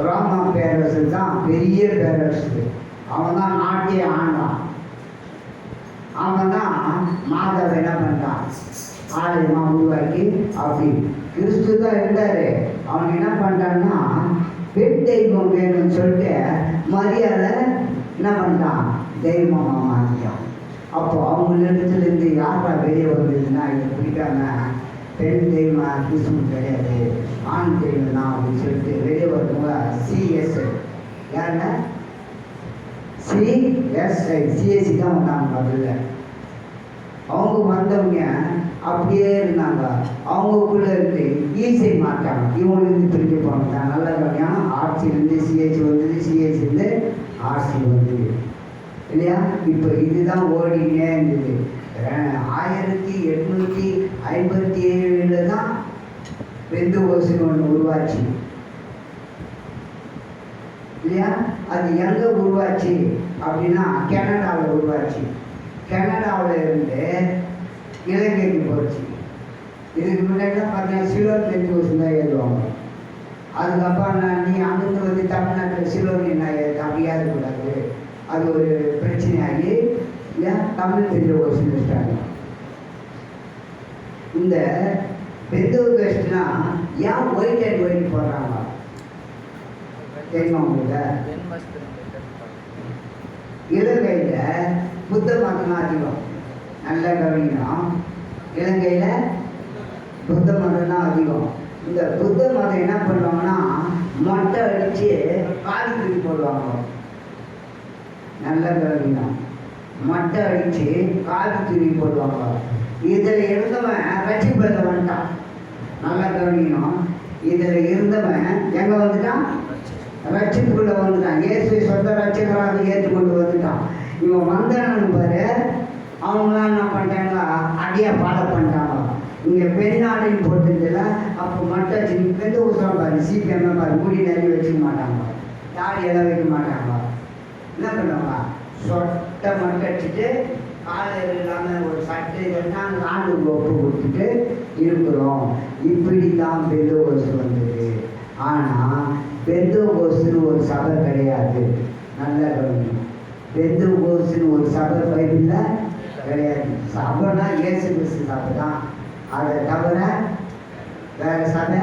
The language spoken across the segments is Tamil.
ரோமா பேரரசு தான் பெரிய பேரரசு. அவன் தான் நாட்டையே ஆண்டான். அவன் தான் மாதவ என்ன பண்ணிட்டான், ஆலயமாக உருவாக்கி. அப்படி கிறிஸ்து தான் இருந்தார். அவன் என்ன பண்ணிட்டான்னா பெண் தெய்வம் வேணும்னு சொல்லிட்டு மரியாதை என்ன பண்ணிட்டான், தெய்வமாக மாற்றிட்டான். அப்போ அவங்க இடத்துலேருந்து யாரா வெளியே வந்ததுன்னா இதை பிடிக்காம பெண் தெய்வம் கிறிஸ்துவ கிடையாது, ஆண் தெய்வம் தான் அப்படின்னு சொல்லிட்டு வெளியே வருவங்க. சிஎஸ்ஐ யாருன்னா சிஎஸ்சி தான் வந்தாங்க. பதில் அவங்க வந்தவங்க அப்படியே இருந்தாங்க. அவங்களுக்குள்ள இருந்து ஈஸை மாட்டாங்க. இவங்களுக்கு பிரிஞ்சு போனாங்க. நல்ல கல்யாணம் ஆர்சிலேருந்து சிஹெச் வந்தது, சிஹெச்லேருந்து ஆர்சி வந்தது இல்லையா. இப்போ இதுதான் ஓடினே இருந்தது. 1857 தான் பெந்தகோஸ்து ஒன்று உருவாச்சு இல்லையா. அது எங்கே உருவாச்சு அப்படின்னா கனடாவில் உருவாச்சு. கனடாவில் இருந்து இலங்கைக்கு போச்சு. இதுக்கு முன்னாடிலாம் பார்த்தீங்கன்னா சிலோன் பெந்தகோஸ்து தான் எழுதுவாங்க. அதுக்கப்புறம் நீ அங்கிருந்து வந்து தமிழ்நாட்டில் சிலோன் என்ன அப்படியா இருக்கக்கூடாது, அது ஒரு பிரச்சனையாகி இல்லையா தமிழ் பெந்தகோஸ்து வச்சுட்டாங்க. இந்த பெந்தகோஸ்துனா ஏன் ஒயிட் அண்ட் ஒயிட் போடுறாங்க தெரியுமா உங்களுக்கு? இலங்கையில் புத்த மதம் அதிகம். நல்ல கவனிக்கணும். இலங்கையில் புத்த மதம் தான் அதிகம். இந்த புத்த மதம் என்ன பண்ணுவாங்கன்னா மொட்டை அடித்து காடி தூக்கி போடுவாங்க. நல்ல கவனிக்கணும். மொட்டை அடித்து காடி தூக்கி போடுவாங்க. இதில் இருந்தவன் ரட்சிப்பதை வந்துட்டான். நல்லா கவனிக்கணும். இதில் இருந்தவன் எங்கே வந்துட்டான், ரட்சிப்புக்குள்ளே வந்துட்டான். இயேசுவை சொந்த ரட்சகராக ஏற்றுக்கொண்டு வந்துட்டான். இவன் வந்தானு பாரு, அவங்களாம் என்ன பண்ணிட்டாங்க, அடியாக ஃபாலோ பண்ணிட்டாங்க. இங்கே பெண்ணாடின்னு போட்டுருந்துல அப்போ மட்டும் பெந்த ஊசம் பாரு, சிபிஎம் பாரு, முடி நிறைய வச்சுக்க மாட்டாங்க, தாடியெல்லாம் வைக்க மாட்டாங்க. என்ன பண்ணுவாங்க, சொட்டை மட்டும் அடிச்சுட்டு காலையில் இல்லாமல் ஒரு சட்டை நாங்கள் ஆண்டுக்கு ஒப்பு கொடுத்துட்டு இருக்கிறோம். இப்படி தான் பெந்தகோஸ்து வந்தது. ஆனால் பெந்தகோஸ்துன்னு ஒரு சபை கிடையாது. நல்ல கவனிக்கணும். பெந்தகோஸ்துன்னு ஒரு சபை பைபிளில் கிடையாது. சபைனா இயேசு கிறிஸ்து சபை தான். அதை தவிர வேறு சபை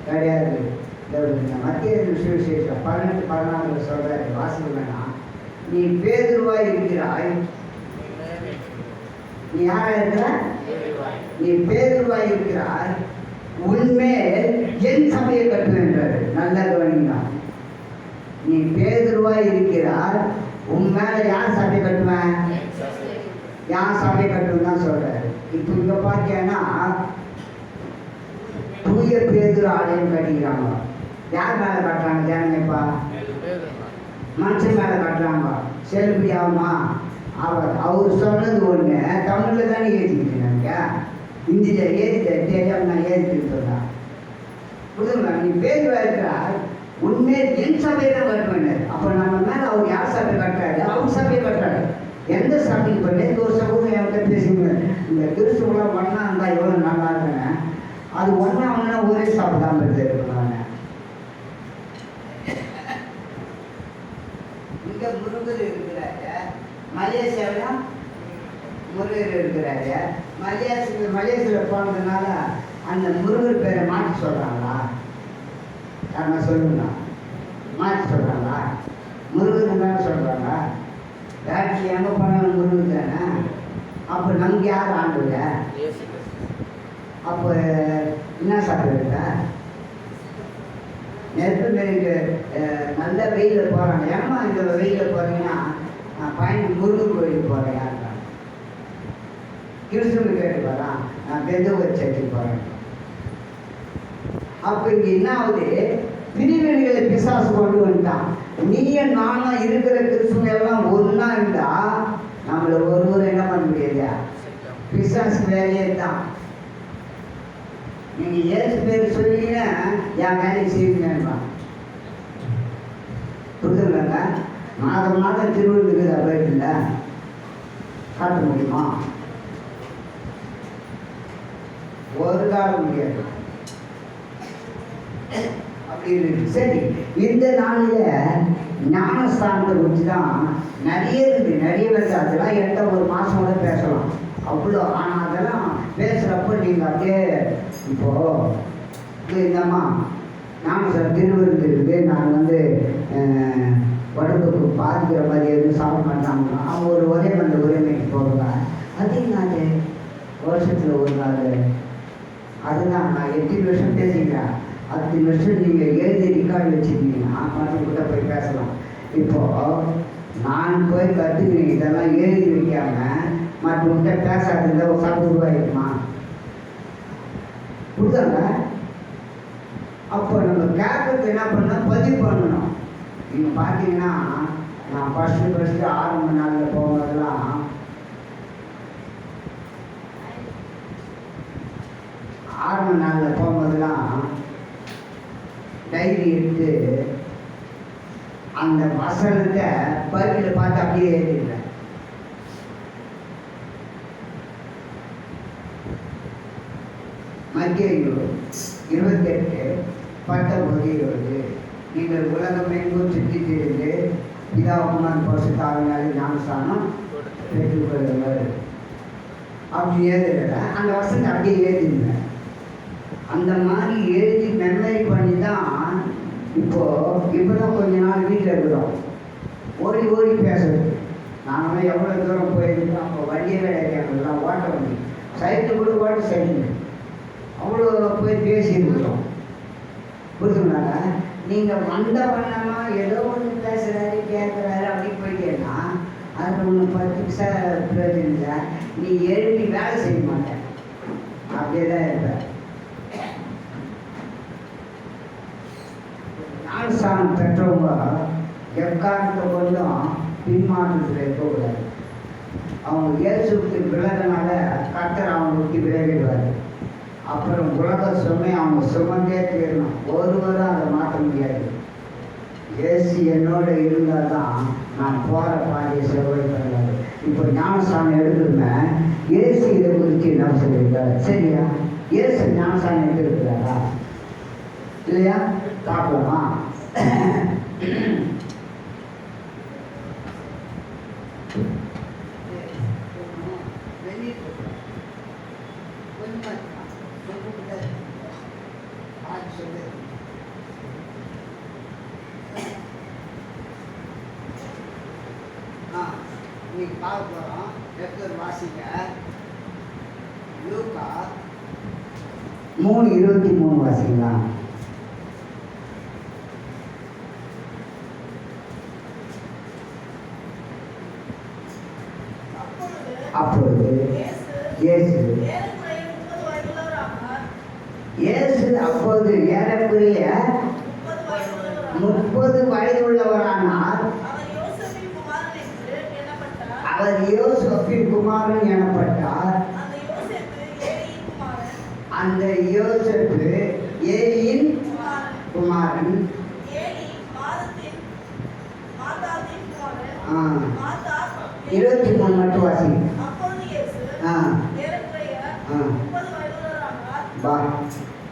கிடையாது. மத்திய சுவிசேஷம் 18-14 சொல்கிறாரு, வாசிக்க வேணாம். நீ பேதுருவாய் இருக்கிறாய். நீ யாரா இருக்கிற? நீ பேதுருவாய் இருக்கிறாய். உன்மேல் என் சபையை கட்டுவேன்றார். நல்ல கவனிங்க. நீ பேதுருவாய் இருக்கிறார், உன் மேல யார் சபை கட்டுவேன்? யார் சபை கட்டுவேன் தான் சொல்றாரு. இப்போ இங்க பார்த்தீங்கன்னா தூய பேதுரு ஆலயம் கட்டிக்கிறாங்க. யார் மேல கட்டுறாங்க ஜனங்கப்பா? மனுஷன் மேல கட்டுறாங்க. செல்லுபடி ஆகுமா? அவர் சொன்னது ஒன்று தமிழில் தானே ஏற்றிக்கிட்டு, இந்தியில் ஏற்றிட்ட தெரியாம நான் ஏற்றிட்டு சொன்னேன். புரியுதுங்களா? நீ பேதுருவா இருக்கிறார், உண்மையே என் சபையை தான் கட்டுவேன். அப்போ நம்ம மேலே அவர் யார் சபை கட்டுறாரு? அவர் சபையை கட்டுறாரு. எந்த சபைக்கு பண்ணி ஒரு சமூகம் என்கிட்ட பேசுங்க, இந்த கிறிஸ்துவெல்லாம் ஒன்றா இருந்தால் எவ்வளோ நல்லா இருக்கேன். அது ஒன்றா ஒன்றா ஒரே சபை தான் இருக்கணும். இங்கே முருகர் இருக்கிறாரு, மலேசியாவில் முருகர் இருக்கிறாரு. மலேசியாவில் போனதுனால அந்த முருகர் பேரை மாற்றி சொல்கிறாங்களா? யாருன்னா சொல்லுங்களா? மாற்றி சொல்கிறாங்களா? முருகன் தானே சொல்கிறாங்க. வேட்சி எங்கே போனாலும் முருகன் தானே. அப்போ நமக்கு யார் ஆண்டுல? அப்போ என்ன சாப்பிடுங்க? நெருப்பு மேலுக்கு நல்ல வெயிலில் போகிறாங்க. ஏமா இந்த வெயிலில் போகிறீங்கன்னா பையன் முருகன் கோயிலுக்கு போகிறேன். யாருக்கா கிறிஸ்துவன் கேட்டு போகிறான், நான் பெந்தகோஸ்து சர்ச்சுக்கு போகிறேன். அப்போ இங்கே என்ன ஆகுது, பிரிவினைகளை பிசாசு கொண்டு வந்துட்டான். நீயும் நானும் இருக்கிற கிறிஸ்துவ எல்லாம் ஒன்றா இருந்தா நம்மளை ஒருவர் என்ன பண்ண முடியாது. பிசாசு வேலையே தான். நீங்கள் ஏசு பேர் சொல்லிங்கன்னா என் வேலையை செய்வீங்கன்னு புரிதுங்களாங்க. மாதம் மாதம் திருவிழா போயிட்டு காட்ட முடியுமா? ஒரு காலம் முடியாது. இருக்கு. சரி, இந்த நாளில் ஞானஸ்தானத்தை குறித்து தான் நிறைய இருக்குது, நிறைய வருது. அதெல்லாம் என்கிட்ட ஒரு மாதம் கூட பேசலாம் அவ்வளோ. ஆனால் அதெல்லாம் பேசுகிறப்போ நீங்கள் அப்படியே இப்போது இந்தம்மா ஞானஸ்தானம் திருவிருந்து இருக்குது, நான் உடம்புக்கு பாதிக்கிற மாதிரி எதுவும் சாப்பிட மாட்டாங்க. அவங்க ஒரு ஒரே மந்த உரிமைக்கு போகிறாங்க. அதே நாள் வருஷத்தில் ஒரு நாள். அதுதான் நான் 8 வருஷம் பேசிக்கிறேன். 10 வருஷம் நீங்கள் எழுதி ரெக்கார்டு வச்சுருந்தீங்கன்னா மற்றவங்கிட்ட போய் பேசலாம். இப்போது நான் போய் கற்றுக்கிறேன், இதெல்லாம் எழுதி வைக்காமல் மற்றவங்கிட்ட பேசாதுல ஒரு 10 ரூபாய் இருக்குமா கொடுத்தாங்க. அப்போ நம்ம கேட்கறது என்ன பண்ணால் பதிவு பண்ணணும். நீங்கள் பார்த்தீங்கன்னா நான் ஃபஸ்ட்டு ஆரம்ப நாளில் போகும்போதெல்லாம் டைரி எடுத்து அந்த வசனத்தை பைபிளை பார்த்து அப்படியே எழுதிடுறேன். மத்தேயு 28:19-20 நீங்கள் உலகம் எங்கும் சுற்றி திரிந்து பிதாவுக்குமார் பரிசுத்த ஆவியானவரால் ஞானஸ்நானம் பெற்றுக்கொள்ளுங்கள் அப்படி எழுதுறேன். அந்த வசனத்தை அப்படியே எழுதிடுறேன். அந்த மாதிரி எழுதி மெமரி பண்ணி தான் இப்போதான் கொஞ்ச நாள் வீட்டில் இருக்கிறோம். ஓடி ஓடி பேசுறது. நாங்கள் எவ்வளோ தூரம் போயிருக்கோம். அப்போ வண்டியே கிடைக்காதுலாம், ஓட்ட வண்டி, சைக்கிள் கூட ஓட்ட சைக்கிள் அவ்வளோ போய் பேசியிருக்கிறோம். புரிஞ்சுங்களாங்க? நீங்கள் வந்த வண்ணமாக ஏதோ ஒன்று பேசுகிறாரு கேட்குறாரு அப்படி போயிட்டேன்னா அது ஒன்று 10 பைசா பிரயோஜனம் இல்லை. நீ எழுதி வேலை செய்ய மாட்டேன், அப்படியே தான் இருப்பேன். ஞானஸ்நானம் பெற்றவங்க எக்காரணத்தை கொண்டும் பின்மாற்றத்தில் இருக்கக்கூடாது. அவங்க இயேசுக்கு விலகினால கர்த்தர் அவங்க விட்டு விலகிடுவார். அப்புறம் உலக சுமை அவங்க சுமந்தே தீரணும். ஒருவரும் அதை மாற்ற முடியாது. இயேசு என்னோட இருந்தால் தான் நான் போகிற பாதையை செலவு பண்ணாரு. இப்போ ஞானஸ்நானம் எடுக்கிறோமே, இயேசு இதை குறித்து என்ன சொல்லியிருக்காரு? சரியா? இயேசு ஞானஸ்நானம் எடுத்துருக்கிறாரா இல்லையா? பார்க்கலாமா? இன்னைக்கு பார்க்க போகிறோம். எடுத்து வாசிக்க லூக்கா 3:23 வாசிக்கலாம். அப்பொழுது இயேசு அப்போது ஏறக்குறைய 30 வயதுள்ளவரானார். அவர் யோசேப்பின் குமாரன் எனப்பட்டார். அந்த யோசேப்பு ஏலியின் குமாரன். 23 மட்டும் வாசி.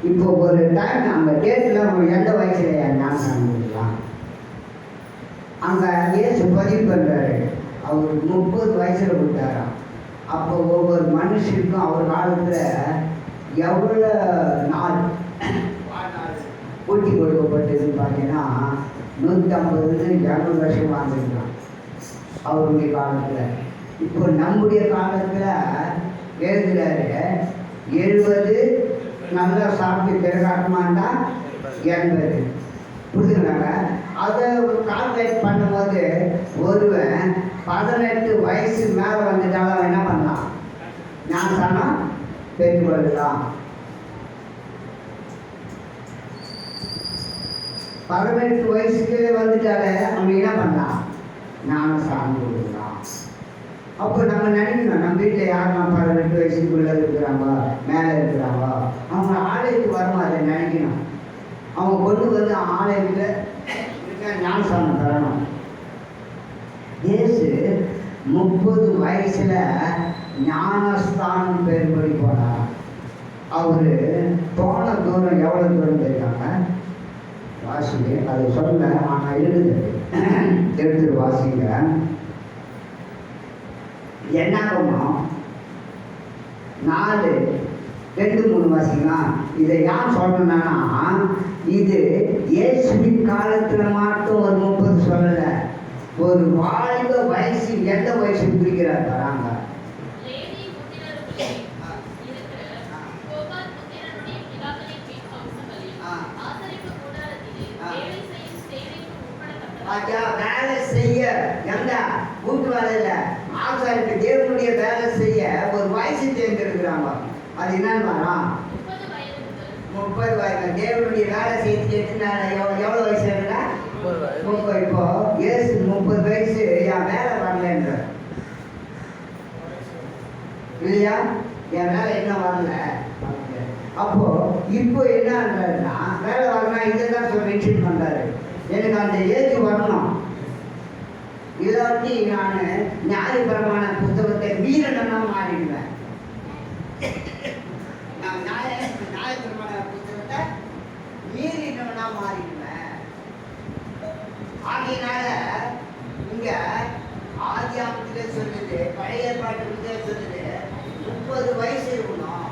இப்போ ஒரு டைம் அந்த டேட்டில் எந்த வயசுல ஞானம் கொடுக்கலாம். அங்கே இயேசு பதிவு பண்ணுறாரு. அவர் 30 வயசில் கொடுத்தாராம். அப்போ ஒவ்வொரு மனுஷனுக்கும் அவர் காலத்தில் எவ்வளோ நாள் ஊட்டி கொடுக்கப்பட்டதுன்னு பார்த்தீங்கன்னா 150-200 வருஷம் வாழ்ந்துருக்கலாம் அவருடைய காலத்தில். இப்போ நம்முடைய காலத்தில் எழுதுகிறாரு 70 நல்லா சாப்பிட்டு திறகாட்டமாண்டா 80. புரிஞ்சுக்கிறாங்க? அதை கால்குலேட் பண்ணும்போது ஒருவன் 18 வயசு மேலே வந்துட்டாலும் என்ன பண்ணலாம்? ஞானஸ்நானம் பெற்றுக்கொள்ளலாம். 18 வயசுக்கு வந்துட்டாலே அவங்க என்ன பண்ணலாம்? ஞானஸ்நானம் கொடுக்கலாம். அப்போ நம்ம நினைக்கணும், நம்ம வீட்டில் யாரெல்லாம் 18 வயசுக்குள்ளே இருக்கிறாங்க, மேலே இருக்கிறாங்க, அவங்க ஆலயத்துக்கு வரணும். அதை நினைக்கணும். அவங்க கொண்டு வந்து ஆலயத்தில் ஞானஸ்நானம் தரணும். இயேசு 30 வயசில் ஞானஸ்தானம் பேர்படி போனார். அவர் போன தூரம் எவ்வளோ தூரம் தெரியாங்க? காட்சி அது சொல்ல ஆனால் இருக்குது. எடுத்து வாசிங்க. என்னாகுமோ 4:2-3 வாசிங்க. இதை யார் சொல்லணும்னா, இது இயேசுவின் காலத்தில் மட்டும் ஒரு 30 சொல்லலை, ஒரு வாழ்ந்த வயசு, எந்த வயசு பிடிக்கிறார் வராங்க. வேலை செய்ய எங்க வீட்டு வேலையில ஆசாரிக்கு தேவனுடைய வேலை செய்ய ஒரு வயசு தேர்ந்தெடுக்கிறாங்க. அது என்னன்னு 30 வயது. தேவனுடைய வேலை செய்து எவ்வளோ வயசு இருக்குன்னா 30. இப்போ ஏசு 30 வயசு என் வேலை வரலன்ற இல்லையா, என் வேலை என்ன வரல. அப்போ இப்போ என்னன்றதுன்னா வேலை வரணும். இதை தான் மென்ஷன் பண்றாரு. எனக்கு அந்த ஏஜ் வரணும், இல்லாட்டி நான் நியாயபரமான புத்தகத்தை மீறணும்னா மாறிடுவேன். நான் நியாயபரமான புத்தகத்தை மீறினோம்னா மாறிடுவேன். ஆகையினால இங்க ஆதியாகத்திலே சொல்லுது, பழைய ஏற்பாட்டிலே சொல்லுது 30 வயசு இருக்கணும்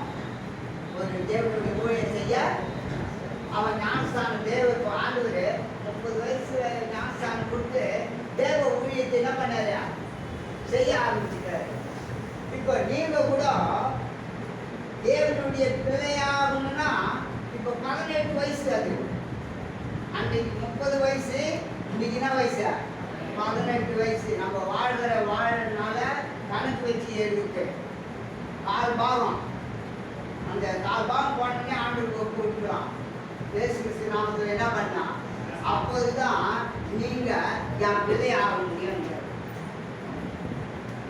ஒரு தேவனுடைய ஊழியம் செய்ய. அவன் ஞானஸ்தானம் தேவருக்கு ஆண்டவர் 30 வயசு ஞானஸ்தானம் கொடுத்து தேவ ஊழியத்தை என்ன பண்ணாரு, செய்ய ஆரம்பிச்சுட்டாரு. இப்போ நீங்க கூட தேவனுடைய பிள்ளையாகணும்னா இப்போ 18 வயசு. அது அன்றைக்கு 30 வயசு, இன்னைக்கு என்ன வயசு 18 வயசு. நம்ம வாழ்றதுனால கணக்கு வச்சு எழுதிட்டு 4 பாகம், அந்த 4 பாகம் போனோடனே ஆண்டுக்கு ஒப்பு விட்டுலாம். இயேசு கிறிஸ்து நாமத்தில் என்ன பண்ணா, அப்போதுதான் நீங்க என் பிள்ளை ஆக முடியும்.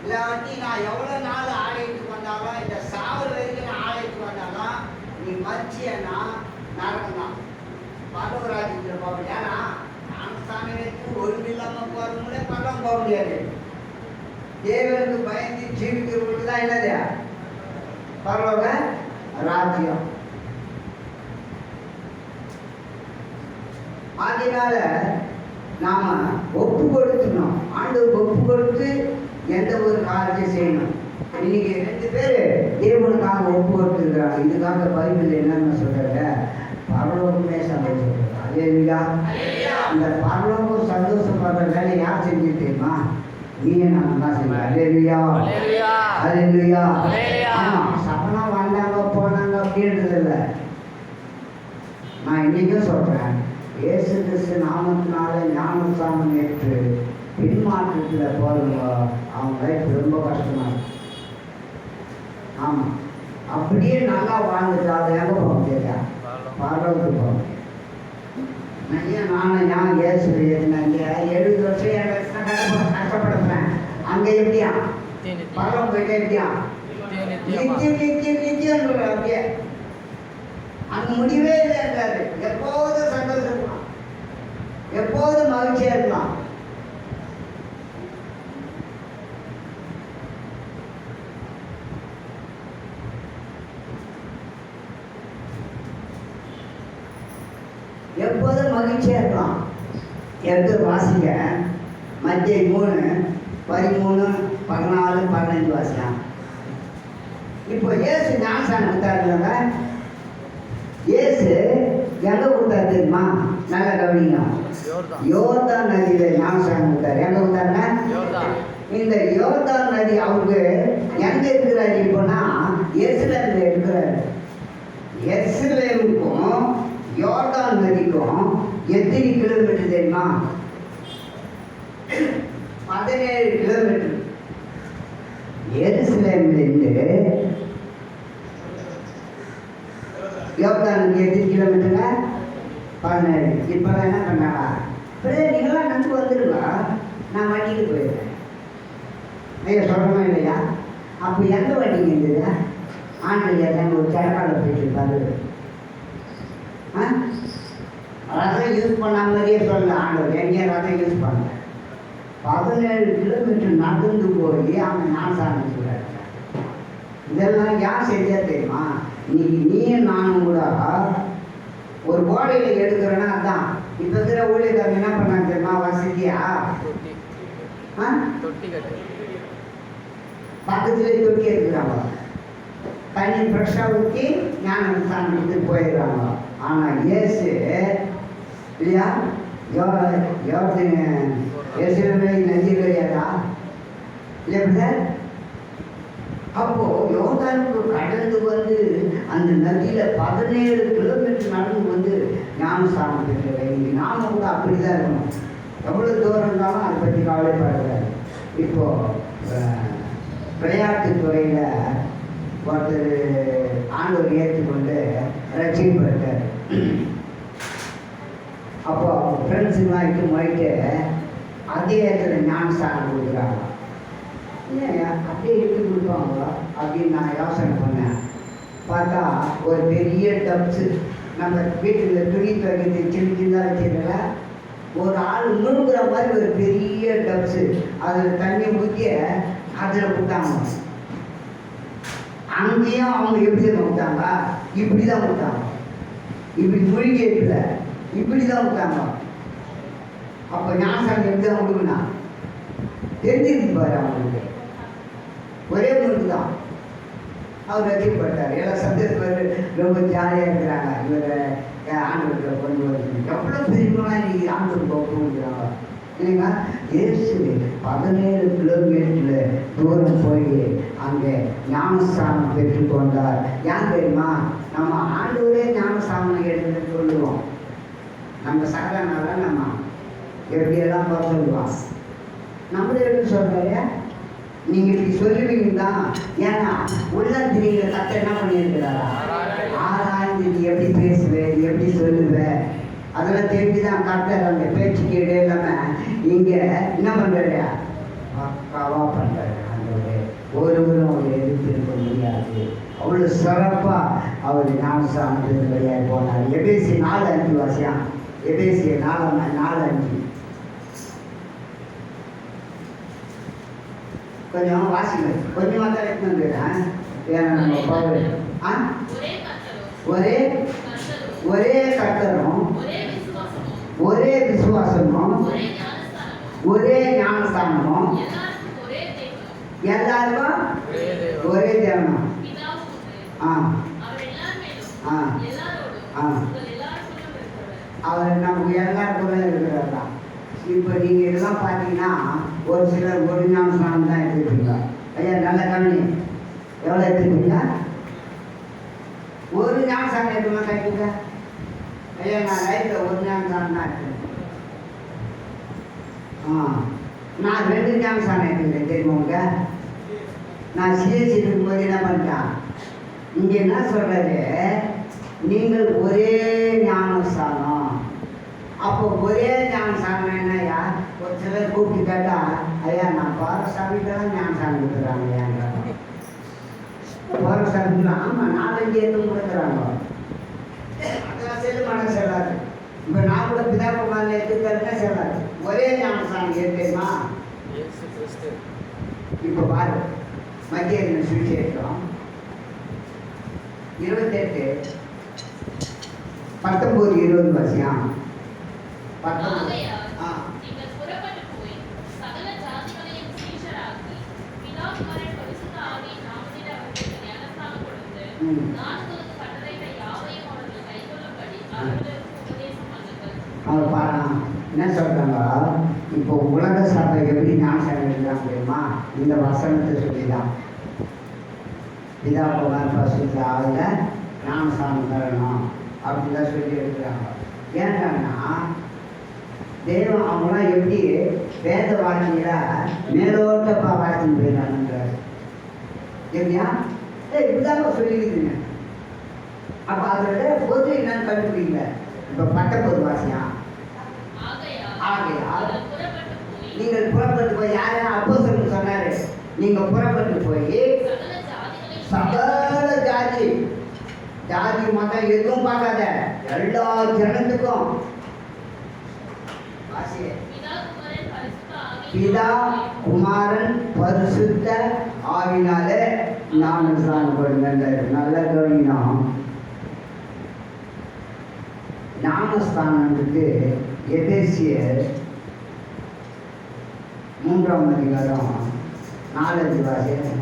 இல்லாட்டி நான் எவ்வளோ நாள் ஆலயத்துக்கு வந்தாலும், இந்த சாவல் வரைக்கும் நான் ஆலயத்துக்கு வந்தாலும், நீ மறிச்சியன்னா நரகம் தான். பரவராஜ்யத்தில் போக முடியாது. ஏன்னா ஞானஸ்தானத்துக்கு ஒழுங்கு இல்லாமல் போகிறவங்களே பரவம் போக முடியாது. தேவனுக்கு பயந்து ஜீவிக்கிறவங்களுக்கு தான் என்னது பரலோக ராஜ்யம். அதனால நாம ஒப்பு கொடுத்துக்கணும். ஆண்டவருக்கு ஒப்பு கொடுத்து எந்த ஒரு காரியத்தை செய்யணும். இன்னைக்கு 2 பேர் தேவனுக்காக ஒப்பு கொடுத்துருக்கிறாங்க. இதுக்காக பைபிள் என்னன்னு சொல்றாங்க, பரலோகமே சந்தோஷம். அல்லேலூயா. அந்த பரலோகம் சந்தோஷப்படுற வேலை யார் செஞ்சு தெரியுமா? நீயே நான் தான் செய்யணும். அல்லேலூயா. அல்லேலூயா. ஆமா, சபனம் வந்தாங்க போனாங்க அப்படின்றது இல்லை. நான் இன்னைக்கும் சொல்றேன், இயேசு கிறிஸ்து நாமத்தினால ஞானஸ்தானம் ஏற்று பின்மாற்றத்தில் போகிறவங்க அவங்க லைஃப் ரொம்ப கஷ்டமா இருக்கு. ஆமாம், அப்படியே நல்லா வாழ்ந்துட்டு அதை எங்கே போக முடியாது, பரலோகத்துக்கு போக முடியாது. நான் இயேசு ஏற்றினாங்க 70 வருஷம் கஷ்டப்படுறேன். அங்கே எப்படியா பரலோகம் போயிட்டே எப்படியா நித்தியம் அப்படியே அங்கே முடிவே இல்லைன்றாரு. எப்போதும் சந்தோஷப்படலாம், எப்போதும் மகிழ்ச்சியா இருக்கலாம். எப்போதும் மகிழ்ச்சியா இருக்கலாம். எடுத்து வாசிங்க. மத்திய 3:13-14-15 வாசிக்கலாம். இப்போ இயேசு ஞானஸ்தானம் கொடுத்தாருங்க. இயேசு எங்க கொடுத்தாரு தெரியுமா? நல்ல கவனிங்க. யோர்தான் நதியில ஞானஸ்தானம் கொடுத்தாரு. எங்க கொடுத்தாருங்க? இந்த யோர்தான் நதி அவருக்கு எங்க இருக்கிறாரு இப்போனா எருசலேம்ல இருக்கிறாரு. எருசலேமுக்கும் யோர்தான் நதிக்கும் எத்தனை கிலோமீட்டர் தெரியுமா? 17 கிலோமீட்டர். எருசலேம்லேருந்து யோர்தானுக்கு எத்தனை கிலோமீட்டருங்க? 17. இப்போதான் என்ன பண்ணாங்க, நீங்களாம் நம்பி வந்துடுவா, நான் வண்டிக்கு போயிடுறேன். ஐயா சொல்கிறோமா இல்லையா? அப்போ எந்த வண்டிங்க இருந்தது? ஆண்டில் ஒரு கிழக்கால போயிட்டு இருப்பாரு. ரதம் யூஸ் பண்ண மாதிரியே சொல்ல ஆண்டவர், எங்கேயும் ரதம் யூஸ் பண்ணல. 17 கிலோமீட்டர் நடந்து போய் அவங்க ஞானஸ்தானம் சொல்கிறாங்க. இதெல்லாம் யார் செஞ்சா தெரியுமா? இன்னைக்கு நீயும் நானும் கூட ஒரு கோடையில் எடுக்கிறேன்னா அதான் இப்போ ஆப்பிரிக்காவில் என்ன பண்ணாங்க தெரியுமா? வசதியா பக்கத்துல தொட்டி இருக்கிறாங்க, தண்ணி ஃப்ரெஷ்ஷாக ஊற்றி ஞானம் சாப்பிட்டு போயிடுறாங்க. ஆனால் இயேசு இல்லையா, யோசனை நதி கிடையாதா இல்லையா? அப்போ யோர்தானுக்கு கடந்து வந்து அந்த நதியில 17 கிலோமீட்டர் நடந்து வந்து ஞானஸ்தானம் பெற்றவை. நாம கூட அப்படிதான் இருக்கணும். எவ்வளவு தூரம் இருந்தாலும் அதை பற்றி கவலைப்படக்கூடாது. இப்போ விளையாட்டுத்துறையில ஒருத்தர் ஆண்டவர் ஏற்றுக்கொண்டு ரட்சிக்கப்பட்டார். அப்போ அவங்க ஃப்ரெண்ட்ஸுங்களாம் இட்டு போயிட்டு அதே இடத்துல ஞானஸ்தானம் கொடுக்குறாங்க. இல்லையா அப்படியே எடுத்து கொடுப்பாங்க அப்படின்னு நான் யோசனை பண்ணேன். பார்த்தா ஒரு பெரிய டப்ஸு, நம்ம வீட்டில் துணி துவைக்கிறது சின்ன சின்னதாக வச்சுருக்கல, ஒரு ஆள் முழுங்குற மாதிரி ஒரு பெரிய டப்ஸு, அதில் தண்ணி ஊற்றிய அதில் கொடுத்தாங்க. அங்கேயும் அவங்க எப்படி தான் கொடுத்தாங்க? இப்படி தான் கொடுத்தாங்க. இப்படி முழுகி இருக்குல்ல, இப்படி தான் கொடுத்தாங்க. அப்போ ஞானஸ்தானம் எப்படி தான் கொடுக்கணும் தெரிஞ்சிருக்கு பாரு அவங்களுக்கு. ஒரே முழுக்கு தான் அவர் ரசிக்கப்பட்டார். எல்லாம் சந்தோஷப்பட்டு ரொம்ப ஜாலியாக இருக்கிறாங்க. இவரை ஆண்டவர்கிட்ட கொண்டு வந்து எவ்வளோ பெரியவங்களாம் இன்னைக்கு ஆண்டவருக்கு ஒப்புக்கிறாங்க இல்லைங்களா? இயேசு 17 கிலோமீட்டர் தூரம் போய் அங்கே ஞானஸ்தானம் பெற்றுக்கொண்டார். ஏன் தெரியுமா? நம்ம ஆண்டவரே ஞானஸ்தானம் எடுத்துன்னு சொல்லுவோம். நம்ம சகலனால நம்ம எப்படியெல்லாம் போக சொல்லுவோம். நம்மளே எப்படி சொல்கிறாரு? நீங்கள் இப்படி சொல்லுவீங்க தான். ஏன்னா உள்ளந்திரியில் கத்த என்ன பண்ணியிருக்கிறாரா? ஆராய்ந்து நீ எப்படி பேசுவேன், எப்படி சொல்லுவேன், அதெல்லாம் தெரிஞ்சு தான் கத்தர் அந்த பேச்சுக்கு இடையே இல்லாமல் இங்கே என்ன பண்ணுறாரு? பக்காவாக பண்ணுறாரு. அந்த ஒருவரும் அவர் எதிர்த்திருக்க முடியாது. அவ்வளோ சிறப்பாக அவர் ஞானஸ்தானத்துக்கு வெளியாக போனார். எபேசி 4:5 வாசியான். எபேசி 4:5 கொஞ்சம் வாசிகள் கொஞ்சமாக தான் எடுத்து வந்துடுறேன். ஏன்னா நம்ம பவர் ஒரே ஒரே கர்த்தரும் ஒரே விசுவாசமும் ஒரே ஞானஸ்தானமும் எல்லாருக்கும் ஒரே தேவனும். அவர் நமக்கு எல்லாருக்குமே இருக்கிறார் தான். இப்போ நீங்கள் இதெல்லாம் பார்த்தீங்கன்னா ஒரு சிலர் ஒரு ஞானஸ்தானம் தான் எடுத்துருப்பீங்க. ஐயா நல்ல கவனி, எவ்வளோ எடுத்துருப்பீங்க? ஒரு ஞானஸ்தானம் எடுத்துக்கலாம் கைக்குங்க. ஐயா நான் லைஃப்பில் ஒரு ஞானஸ்தானம் தான் எடுத்துருக்கேன். நான் 2 ஞானஸ்தானம் எடுத்துக்கிட்டேன் தெரியுமாங்க. நான் சிஎஸ்சி இருக்கும்போது என்ன பண்ணிட்டேன், இங்கே என்ன சொல்கிறாரு, நீங்கள் ஒரே ஞானஸ்தானம். அப்போ ஒரே ஞானஸ்தானம் என்னையா? ஒரு சிலர் கூப்பிட்டு கேட்டால், ஐயா நான் பாரசாமிக்கெல்லாம் ஞானஸ்தானம் கொடுக்குறாங்க. ஏன்றாங்க பாரசாமிக்கெல்லாம் ஆமாம் 4-5 எதுவும் கொடுக்குறாங்க. அதெல்லாம் செல்லுமான செல்லாது. இப்போ நான் கூட பிதாகுமாரில் எடுத்துக்கிறதுனா செல்லாது. ஒரே ஞானஸ்தானம் ஏற்றுமா? இப்போ பாரு, மத்திய சுவிசேஷம் 28:19-20 வாசியம். அவர் பாரு என்ன சொல்றாங்க. இப்போ உலக சபை எப்படி ஞானஸ்தானம் எடுக்கிறாங்க தெரியுமா? இந்த வசனத்தை சொல்லிதான் பிதாகுமார் பரிசுத்த ஆவியில் ஞானஸ்தானம் தரணும் அப்படின்லாம் சொல்லி எடுக்கிறாங்க. ஏன்னா தேவன் அவங்களாம் எப்படி வேத வாழ்க்கையில மேலோட்டப்பா வாழ்த்துன்னு போயிடறாங்கன்றார். எப்படியா இப்படிதான் சொல்லிக்குதுங்க. அப்போ அதோட பொது என்னன்னு கண்டுபிடிக்கல. இப்போ பட்டப்பொது வாசியா ஆகையால் நீங்கள் புறப்பட்டு போய் யார் அப்போஸ்தலர் சொன்னாரு, நீங்கள் புறப்பட்டு போய் சகல ஜாதி மதம் எதுவும் பார்க்காத எல்லா ஜனத்துக்கும் பிதா குமாரன் பரிசுத்த ஆவினாலே ஞானஸ்தானம் கொடுங்க. நல்ல கவனினம். ஞானஸ்தானத்துக்கு எபேசியர் 3ஆம் அதிகாரம் 4 வாசியம்.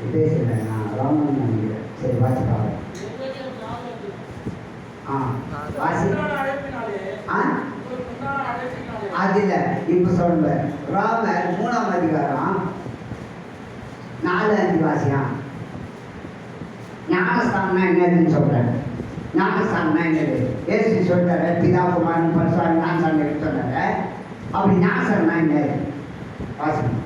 எபேசியர் நான் ராமன் நினைக்கிறேன். சரி வாசிப்பாங்க. வாசி. அதில் இப்போ சொல்ற ராமர் 3ஆம் அதிகாரம் 4-5 வாசியம். ஞானஸ்தானம்னா என்னதுன்னு சொல்கிறேன். ஞானஸ்தானம்னா என்னது? ஏசு சொல்கிறாரு பிதா குமாரன் பரிசுத்தம் ஞானஸ்தானம் சொன்னாரு. அப்படி ஞானஸ்தானம்னா என்னது? வாசிக்கணும்.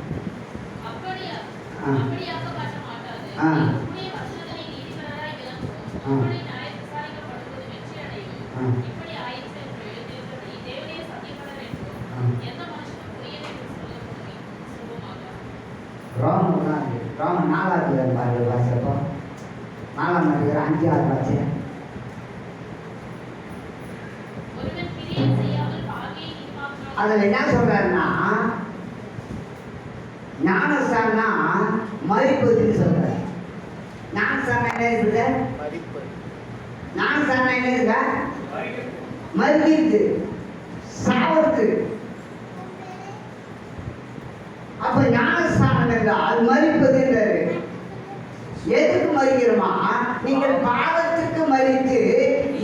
ரோமன் 4ஆம் பாரு வாசிப்போ. 4ஆம் அதிகாரம் 5-6 வாசியம். அதில் என்ன சொல்றாருன்னா ஞானஸ்தானா மறிப்பதுன்னு சொல்றாரு. ஞானஸ்தானா என்ன இருக்குது? ஞானஸ்தானா என்ன இருக்க? மறிக்கிறது, சாவத்து. அப்ப ஞானஸ்தானம் என்றால் மறிப்பதுன்றாரு. எதுக்கு மறிக்கிறோமா? நீங்கள் பாவத்துக்கு மறித்து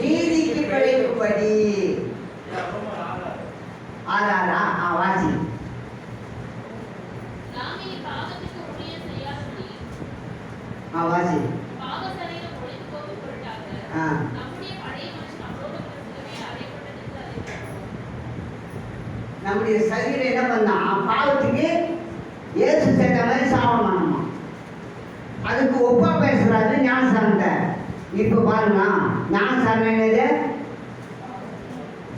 நீதிக்கு பிழைக்கும்படி. ஆதாரா வாசி. வாசி. நம்முடைய சரீரம் என்ன பண்ணா? பாவத்துக்கு ஏசு சேர்த்த மாதிரி சாபம் பண்ணணுமா? அதுக்கு ஒப்பா பேசுறாரு ஞானஸ்தானத்தை. இப்போ பாருங்க, ஞானஸ்தானம் என்னது?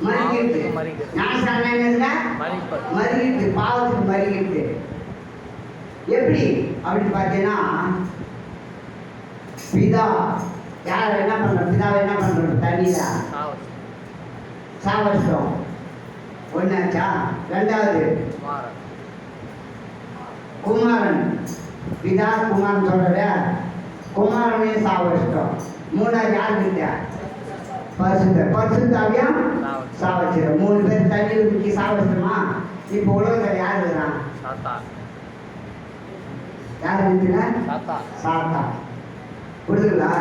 மறிக்கிறது. ஞானஸ்தானம் என்னதுங்க? மறிக்கிறது, பாவத்துக்கு மறிக்கிறது. எப்படி அப்படின்னு பார்த்தீங்கன்னா, பிதா யார் என்ன பண்றோம்? பிதாவை என்ன பண்றோம்? தண்ணியில சாவடிச்சிட்டோம். ஒன்னாச்சா? ரெண்டாவது குமாரன், பிதா குமாரன் சொல்ற குமாரனையும் சாவடிச்சிட்டோம். மூணாவது யார் கிட்ட? பரிசுத்தாவியா சாவடிச்சிடும். 3 பேர் தண்ணி ஊற்றி சாவடிச்சிடுமா? இப்போ உலகத்தில் யார் இருக்கிறான்? யார் இருக்குன்னா சாத்தா. புரியுதுங்களா?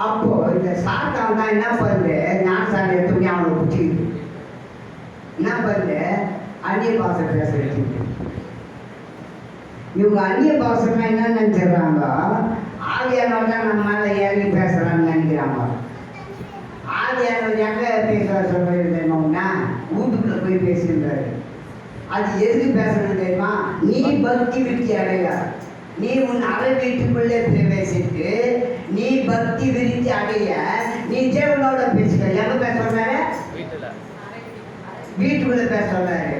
அப்போ இந்த சாத்தான் தான் என்ன பண்ணுது? ஞானஸ்தானம் எடுத்து அவனை பிடிச்சிக்கிது. என்ன பண்ணுது? அந்நிய பாஷை பேச வச்சுக்கிது. இவங்க அந்நிய பாஷைன்னா என்ன நினைச்சிடுறாங்க? ஆவியானவர் தான் நம்ம மேலே ஏறி பேசுறான்னு நினைக்கிறாங்க. ஆவியானவர் எங்க பேசுற சொல்றதுன்னா வீட்டுக்குள்ள போய் பேசுகின்றாரு. அது எதுக்கு பேசணும் தெரியுமா? நீ பக்தி விருத்தி அடைய. நீ உன் அறை வீட்டுக்குள்ளே பிரவேசித்து நீ பக்தி விருத்தி அடைய நீ தேவனோட பேசுகிற. எங்க பேச சொல்றாரு? வீட்டுக்குள்ள பேச சொல்றாரு.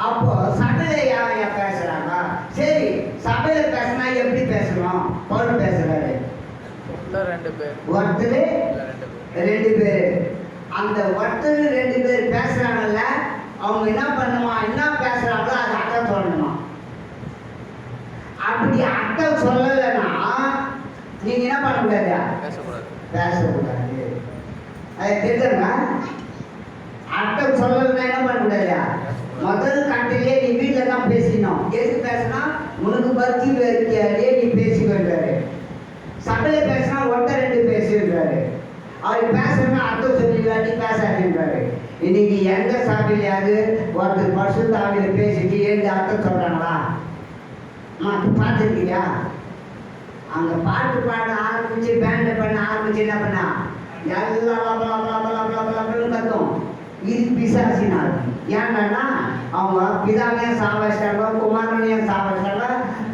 அப்போ சபையில யார் பேசுறாங்க? சரி, சபையில பேசினா எப்படி பேசணும்? பவுல் பேசுறாரு. ஒருத்தர் 2 பேர். அந்த ஒருத்தர் 2 பேர் பேசுறாங்கல்ல, அவங்க என்ன பண்ணுமா? என்ன பேசுறாங்களோ அது அர்த்தம் சொல்லணுமா? அப்படி அர்த்தம் சொல்லலைன்னா நீங்க என்ன பண்ண முடியாது? பேசக்கூடாது. அது தெரியுங்க. அர்த்தம் சொல்லலைன்னா என்ன பண்ண முடியாது? முதல் கட்டிலே நீ வீட்டில் தான் பேசினோம். எதுக்கு பேசினா? உனக்கு பக்தி வைக்காதே நீ பேசிக்கின்றாரு. சபையில பேசினா ஒருத்தர் 2 பேசுகிறாரு. அவர் பேசுறதுனா அர்த்தம் சொல்லிக்காட்டி பேசாதுன்றாரு. இன்னைக்கு எந்த சபையிலையாவது ஒருத்தர் பரிசுத்தாவியில பேசிட்டு எழுதி அர்த்தம் சொல்றாங்களா? பார்த்துருக்கியா? அங்கே பாட்டு பாட ஆரம்பிச்சு பேண்டை பண்ண ஆரம்பிச்சு என்ன பண்ணா எல்லாம் கத்தும். இது பிசாசினால். ஏன்னா அவங்க பிதாவையும் சாவடிச்சிட்டாங்க, குமாரனையும் சாவடிச்சிட்டாங்க,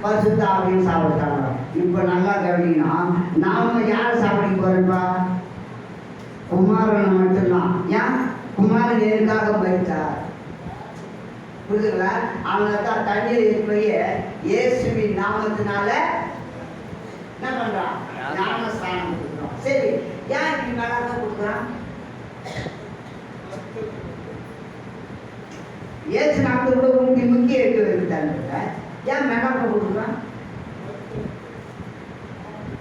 பரிசுத்தாவையும் சாவடிச்சிட்டாங்க. இப்போ நல்லா கவனிக்கணும். நாம யார் சாப்பிட போறோம்ப்பா? குமாரனை மட்டும்தான். ஏன்? குமாரன் எதுக்காக மரித்தார்? புரியுதுங்களா? அவங்க தான் தண்ணீர் போய் இயேசுவின் நாமத்தினால என்ன பண்றான்? ஞானஸ்தானம் கொடுக்குறோம். சரி, ஏன் இப்படி மேலாக கொடுக்குறான்? ஏசு நாமத்தை கூட முக்கிய எடுத்து வைத்தாங்க. ஏன் மேலாக கொடுக்குறான்?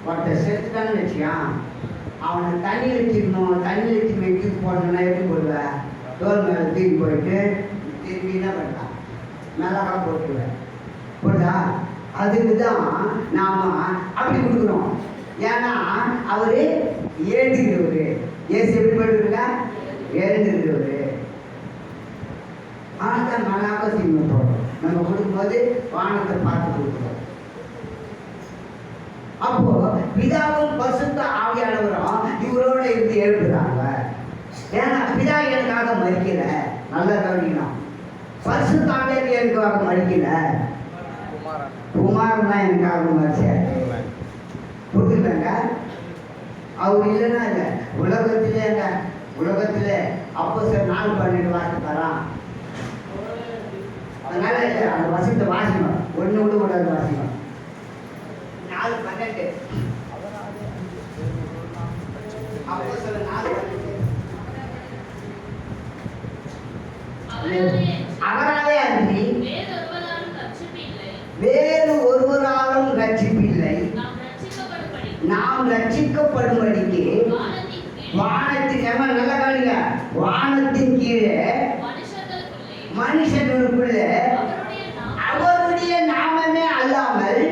ஒருத்தர் செத்துட்டான்னு வச்சியா அவனை தண்ணி வச்சுக்கணும், தண்ணி வச்சு வெட்டி போடணும்னா எப்படி போடுவேன்? தோல் மேலே தூக்கி போயிட்டு திருப்பி என்ன பண்ணலாம்? மிளகா போட்டுருவேன். போடுதா? அதுக்கு தான் நாம் அப்படி கொடுக்குறோம். ஏன்னா அவர் ஏந்துக்கிறவர். ஏசு எப்படி பண்ணுறா? எழுந்துக்கிறவர். ஆனால் தான் மிளகா தூக்கி போடுறோம். நம்ம கொடுக்கும்போது வானத்தை பார்த்து கொடுக்குறோம். அப்போ பிதாவும் பரிசுத்த ஆவியானவரும் இவரோட இருந்து எழுப்புறாங்க. ஏன்னா பிதா எனக்காக மறிக்கல, நல்லா கவனிக்கணும். பரிசுத்த ஆவியானவர் எனக்காக மறிக்கல, குமாரன் தான் எனக்காக மறிச்சாரு. புரிஞ்சுக்கங்க. அவர் இல்லைன்னா இல்லை உலகத்திலே அப்போ சார் 4:12 வாசித்து தரான். அதனால அந்த வசத்தை வாசிக்கணும், ஒன்று விட கூடாது வாசிக்கணும். 4:12 அப்போ சொல்ல 4:12 அவராலே அன்றி வேறு ஒருவராலும் ரட்சிப்பில்லை. நாம் ரட்சிக்கப்படும்படிக்கு வானத்தின் நல்ல காணிங்க, வானத்தின் கீழே மனுஷனுக்குள்ள அவருடைய நாமமே அல்லாமல்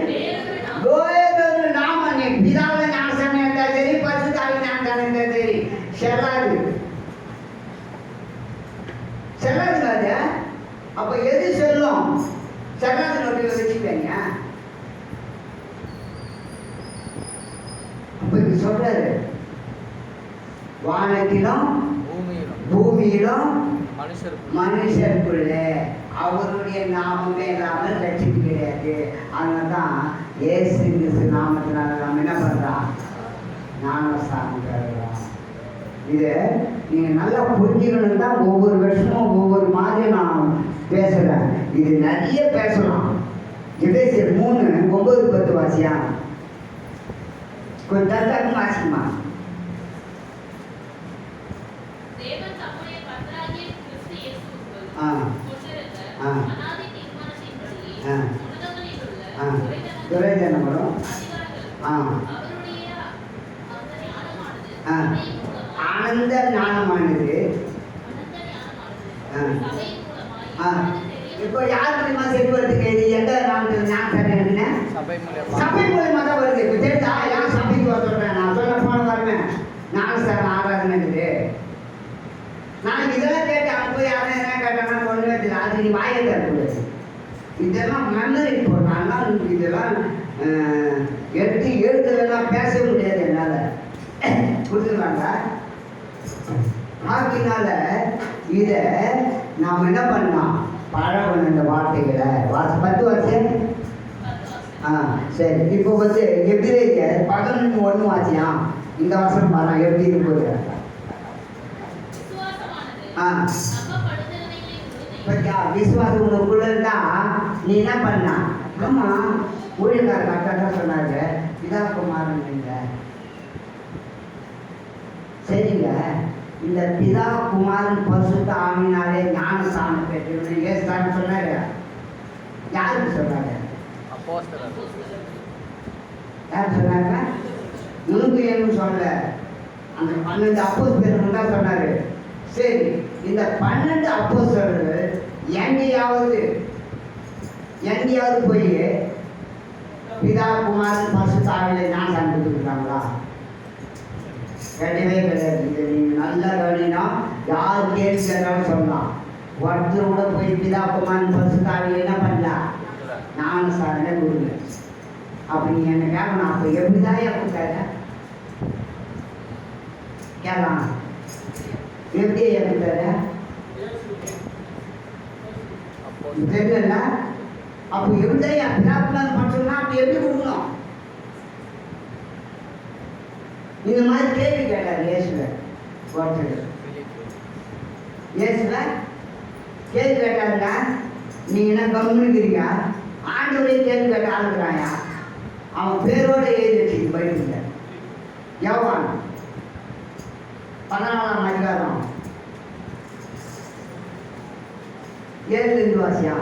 வேறொரு நாமனே பிதாவை நாசம் என்றா சரி, பரிசுத்தாவி நாசம் என்றா சரி செல்லாது. அப்ப எது செல்லும்? செல்லாது நோக்கி வச்சுக்கங்க. அப்ப இது சொல்றாரு, வானத்திலும் பூமியிலும் மனுஷருக்குள்ளே அவருடைய நாமமே இல்லாமல் ரட்சிப்பு கிடையாது. அதனால தான் இயேசு கிறிஸ்து நாமத்தினால நாம் என்ன பண்ணுறோம்? ஞானஸ்நானம் பெறுறோம். இதை நீங்கள் நல்லா புரிஞ்சுக்கணும் தான் ஒவ்வொரு வருஷமும் ஒவ்வொரு மாதிரி நான் பேசுகிறேன். இது நிறைய பேசலாம். எபேசியர் 3:9-10 வாசியா? கொஞ்சம் தட்டாக்கும் வாசிக்குமா? ஆனந்த ஞானமானது இப்போ யார் மூலியமா செல்வதற்கு எந்த நாமத்தில் ஞானம்? சபை மூலியமா தான் வருது. இப்போ தெரிஞ்சா யார் சபைக்கு வர சொல்றேன்? நான் சொல்ல போன வரேன் ஞானஸ்தான ஆராதனை இருக்குது. நான் இதெல்லாம் கேட்டு அனுப்ப யாரும் என்ன கேட்டாங்கன்னா ஒன்று வச்சுல அது நீ வாயை தரக்கூடாது. இதெல்லாம் மெமரி போடுறாங்கன்னா இதெல்லாம் எடுத்து எழுதுலாம் பேச முடியாது என்னால். புரிஞ்சுக்கலாங்க. ஆக்கினால இதை நாம் என்ன பண்ணலாம்? பழகணும் இந்த வார்த்தைகளை. 10 வருஷம் சரி. இப்போ வந்து எபிரேயர் 11:1 வாசியா? இந்த வருஷம் பாருங்க எப்படி இருக்குது. விசுவாசம் உங்களுக்குள்ள இருந்தா நீ என்ன பண்ண? ஆமா, ஊழியக்கார கரெக்டாக சொன்னாங்க. இதா குமாரன் இல்லை சரிங்க. இந்த பிதா குமாரன் பரிசுத்த ஆவியினாலே ஞானஸ்நானம் பெற்று ஏசுதான்னு சொன்னாரு. யாருக்கு சொன்னாங்க? யார் சொன்னாங்க? உனக்கு ஏன்னு சொல்லல. அந்த 12 அப்போஸ்தலர்கள் தான் சொன்னாரு. சரி, இந்த 12 அப்போஸ்தலர்கள் எங்கேயாவது போய் பிதா குமாரன் பரிசுத்த ஆவியிலே ஞானஸ்நானம் பெற்றுக்கிறாங்களா? கிடையவே கிடையாது. இதை நீங்கள் நல்லா கவனினா யார் கேள்வி கேட்டாலும் சொல்லலாம். ஒருத்தர் கூட போய் பிதா குமாரன் பரிசுத்த ஆவியிலே என்ன பண்ணலாம்? ஞானஸ்நானமே கொடுங்க. அப்படி நீ என்ன கேட்கணும். அப்போ எப்படிதான் கொடுத்தாரு கேட்கலாம்? எப்படி கொடுத்தாரு தெரியல. அப்போ எப்படிதான் பிதா குமாரன் பரிசுத்தா அப்படி எப்படி கொடுக்கணும்? இந்த மாதிரி கேள்வி கேட்டார் இயேசுவ. இயேசுவ கேள்வி கேட்டாருங்க. நீங்க என்ன கம்முனுக்கிறீங்க? ஆண்டவரே கேள்வி கேட்ட ஆளுக்குறாயா? அவன் பேரோட எழுதி வச்சு பைபிள்ல யோவான் 14ஆம் அதிகாரம் 7 வாசியா?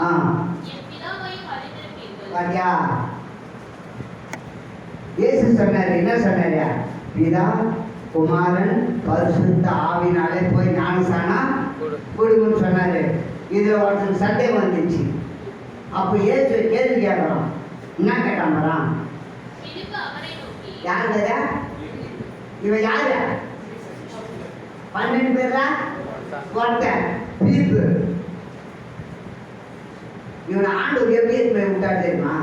ஆ என் பிதாவையும் அறிந்திருப்பீர்கள். பாத்தியா? இயேசு சொன்னாரு, என்ன சொன்னாரு? பிதா குமாரன் பரிசுத்த ஆவினாலே போய் ஞானஸ்நானம் கொடுங்கன்னு சொன்னாரு. இதுல ஒருத்தருக்கு சந்தேகம் வந்துச்சு. அப்போ இயேசு கேள்வி கேட்கறோம். என்ன கேட்டான் வரான்? பிலிப்பு அவரை நோக்கி, யாருங்க இவன்? யாரு? 12 பேரா? ஒருத்தன் பிலிப்பு. இவனை ஆண்டவர் எப்படி விட்டா தெரியுமா?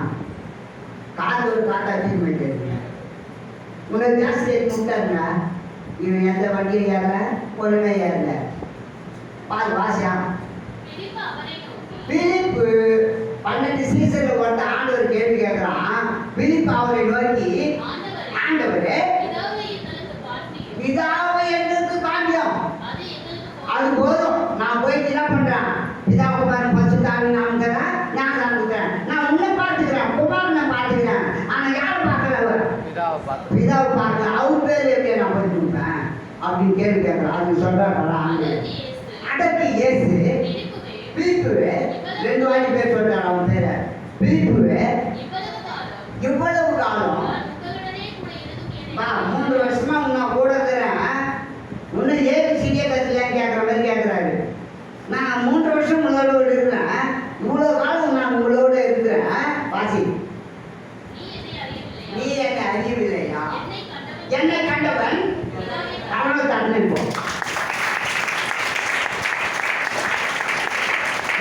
காத்து ஒரு காத்தா தீர்வு தெரியுங்க. உனக்கு ஜாஸ்தி எடுத்து விட்டாருங்க. இவன் எந்த வண்டியும் ஏறல, ஒண்ணுமே ஏறல. பால் வாசியா பிலிப்பு அவரை நோக்கி, பிலிப்பு 12 சீசன்ல வந்த ஆண்டவர் கேள்வி கேட்கிறான். பிலிப்பு அவரை நோக்கி, ஆண்டவரே பிதாவை எங்களுக்கு காண்பியும். பிதாவை எங்களுக்கு காண்பியும். அது எங்களுக்கு அது போதும். நான் போயிட்டு என்ன பண்றேன்? பிதா குமாரன் பரிசுத்த ஆவியை நான் தரேன், நான் சாப்பிட்டுக்கிறேன். நான் உன்னை பார்த்துக்கிறேன், குமாரனை பார்த்துக்கிறேன். ஆனா யாரும் பார்க்கல. அவர் பிதாவை பார்க்கல. அவர் பேர் எப்படி நான் போய் கொடுப்பேன் அப்படின்னு கேள்வி கேட்கிறேன். அது சொல்றாங்களா? அதற்கு இயேசு பிலிப்புவே 2 வாட்டி பேர் சொல்றாரு அவன் பேரை. பிலிப்புவே இவ்வளவு காலம் 3 வருஷமா நான் கூட இருக்கிறேன். இன்னும் ஏபிசிடியே கத்துலையான்னு கேட்குற மாதிரி கேட்குறாரு. நான் 3 வருஷம் உங்களோட இருக்கிறேன். இவ்வளோ காலம் நான் உங்களோட இருக்கிறேன். வாசி, நீ என்னை அறியவில்லையா? என்னை கண்டவன் அவனை தண்டிப்போம்.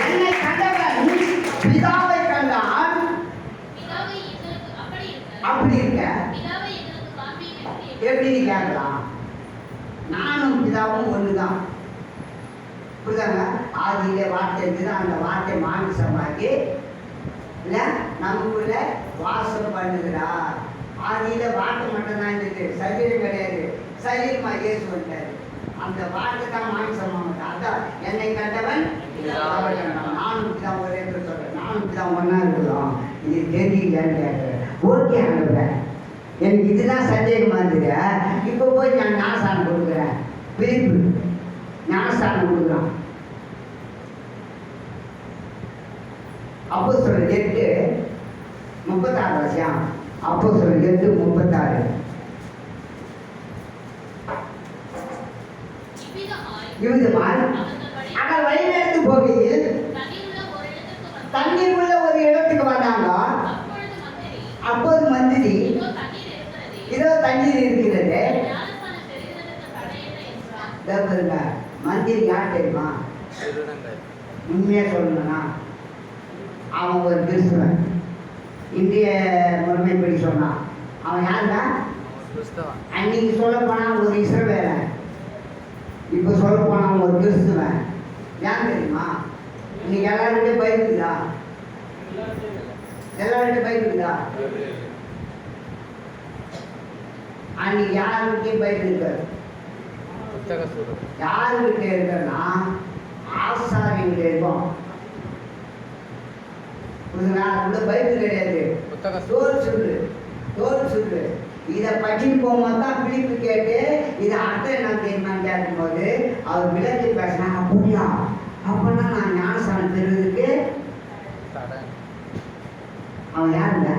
என்னை கண்டவன் பிதாவை கண்டான். அப்படி இருக்க எப்படி கேட்கலாம்? நானும் பிதாவும் ஒண்ணுதான். புரியுதாங்க? ஆதியில வார்த்தை இருக்குது. அந்த வார்த்தை மாமிசமாக்கி இல்ல நமக்குள்ள வாசம் பண்ணுகிறார். ஆதியில வார்த்தை மட்டும்தான் இருக்கு, சரீரம் கிடையாது. சரீரமா இயேசு வந்தாரு. அந்த வார்த்தை தான் மாமிசமாக. அதான் என்னை கண்டவன் நானும் பிதா ஒரே பேர் சொல்றேன். நானும் பிதா ஒன்னா இருக்கலாம். இது தெரிஞ்சுக்கலான்னு கேட்கிறேன். ஓகே ஆண்டவரே, எனக்கு இதுதான் சந்தேகமா இருந்தது. இப்போ போய் நான் ஞானஸ்தானம் கொடுக்குறேன். பிலிப்பு ஞானஸ்தானம் கொடுக்குறான். அப்போஸ்தலர் 8:36 வருஷம். அப்போஸ்தலர் 8:36. இவ்விதமாய் அவர் வழிநடத்து போகையில் தண்ணீர் உள்ள ஒரு இடத்துக்கு வந்தாங்க. அப்போது மந்திரி, இதோ தண்ணீர் இருக்கிறது. மந்திரி யார் தெரியுமா? உண்மையா சொல்லணும்னா அவன் ஒரு கிறிஸ்துவன். இந்திய முறைமைப்படி சொன்னான். அவன் யாருன்னா அன்னைக்கு சொல்ல போனா ஒரு இஸ்ரவேலன், இப்போ சொல்ல போனா ஒரு கிறிஸ்துவன். ஏன் தெரியுமா? இன்னைக்கு எல்லாருக்கிட்டே பைபிள்தா, எல்லாருக்கிட்ட பைபிள்தா. அன்னைக்கு யாருக்கிட்டே பைபிள் இருக்காது. யாருக்கிட்ட இருக்குன்னா ஆசாரியங்கிட்ட இருக்கும். உள்ள பைபிள் கிடையாது. தோல் சொல்லு இதை படிச்சுட்டு போகும்போது தான் பிலிப்பு கேட்டு இதை அர்த்தம் என்ன தெரியுமான்னு கேட்கும்போது அவர் விளக்கி பேசினாங்க. அப்படியா? அப்படின்னா நான் ஞானஸ்தானம் பெறுவதற்கு அவன் யாருங்க?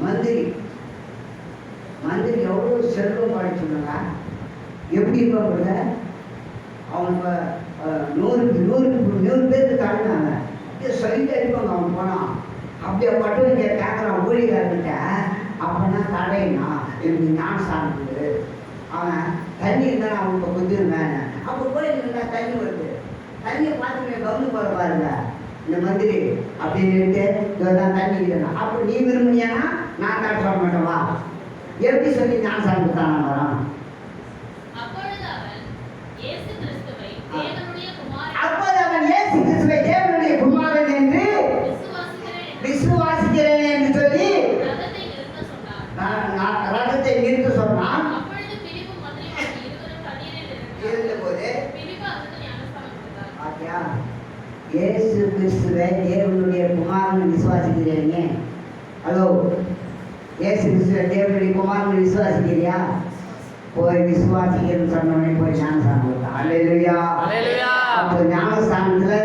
மந்திரி. மந்திரி எவ்வளோ செல்வம் படிச்சுடுங்க. எப்படி இருப்பாங்க? அவங்க 100 பேருக்கு தாண்டினாங்க. சைட் அடிப்பாங்க. அவன் போனான். அப்படியே பட்டு இங்கே கேட்குறான் ஊழியர்கிட்ட. அப்படின்னா தடையினா எனக்கு ஞானஸ்தானம் இருக்குது. அவன் தண்ணி இருந்தாலும் அவன் இப்போ கொஞ்சம் மேலே. அப்போ போய் இருந்தா தண்ணி வருது. தண்ணியை பார்த்து கவர்ந்து போகிற பாருங்க இந்த மந்திரி அப்படின்ட்டு இதெல்லாம் தண்ணி இல்லைன்னா அப்போ நீ விரும்பினியானா நான் தான் சொல்ல மாட்டேன். வா, எப்படி சொல்லி ஞானஸ்தானம் தானே வரான்? அப்போது அவன் இயேசு கிறிஸ்துவை தேவனுடைய குமாரன் என்று விசுவாசிக்கிறேன் என்று சொல்லி ரதத்தை நிறுத்த சொன்னான். இருந்தபோது இயேசு கிறிஸ்துவை தேவனுடைய குமாரன் விசுவாசிக்கிறீங்க. ஹலோ, இயேசு கிறிஸ்துவை தேவனுடைய குமாரன் விசுவாசிக்கிறியா? போய் விசுவாசிக்கிறேன்னு சொன்னோடனே போய் ஞானஸ்தானம் கொடுத்தா. அல்லேலூயா. அப்போ ஞானஸ்தானத்துல